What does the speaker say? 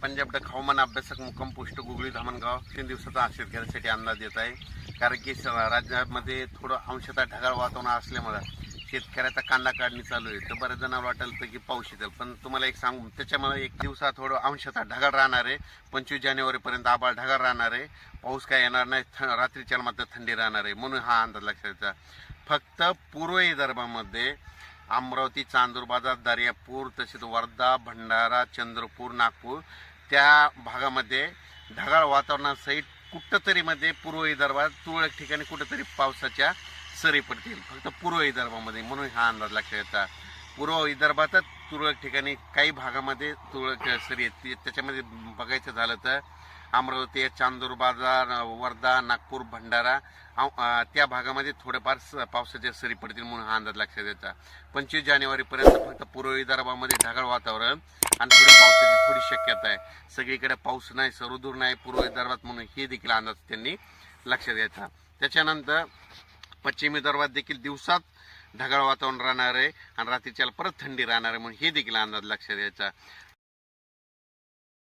पंजाब हवामान अभ्यासक मुक्काम पोस्ट गुगळी धामणगाव 3 दिवसाचा शेतकऱ्यांसाठी अंदाज देत आहे. कारण की राज्यामध्ये थोडं अंशतः ढगाळ वातावरण असल्यामुळे शेतकऱ्याचा कांदा काढणी चालू आहे. तर बऱ्याच जणांना वाटेल की पाऊस येईल, पण तुम्हाला एक सांगू, त्याच्यामुळे एक दिवसात थोडं अंशतः ढगाळ राहणार आहे. 25 जानेवारीपर्यंत आभाळ ढगाळ राहणार आहे. पाऊस काय येणार नाही. रात्रीच्या मात्र थंडी राहणार आहे. म्हणून हा अंदाज लक्षात घ्यायचा. फक्त पूर्व विदर्भामध्ये अमरावती, चांदूर बाजार, दर्यापूर, तसेच वर्धा, भंडारा, चंद्रपूर, नागपूर त्या भागामध्ये ढगाळ वातावरणासहित कुठंतरी मध्ये पूर्व विदर्भात तुरळक ठिकाणी कुठंतरी पावसाच्या सरी पडतील. फक्त पूर्व विदर्भामध्ये, म्हणून हा अंदाज लक्षात घ्यायचा. पूर्व विदर्भातच तुरळक ठिकाणी काही भागामध्ये तुरळक सरी आहेत. त्याच्यामध्ये बघायचं झालं तर अमरावती, चांदूर बाजार, वर्धा, नागपूर, भंडारा त्या भागामध्ये थोडेफार पावसाच्या सरी पडतील. म्हणून हा अंदाज लक्षात घ्यायचा. 25 जानेवारीपर्यंत फक्त पूर्व विदर्भामध्ये ढगाळ वातावरण आणि थोडी पावसाची थोडी शक्यता आहे. सगळीकडे पाऊस नाही, सर्वदूर नाही पूर्व विदर्भात, म्हणून हे देखील अंदाज त्यांनी लक्षात घ्यायचा. त्याच्यानंतर पश्चिम विदर्भात देखील दिवसात ढगाळ वातावरण राहणार आहे आणि रात्रीच्याला परत थंडी राहणार आहे. म्हणून हे देखील अंदाज लक्षात घ्यायचा.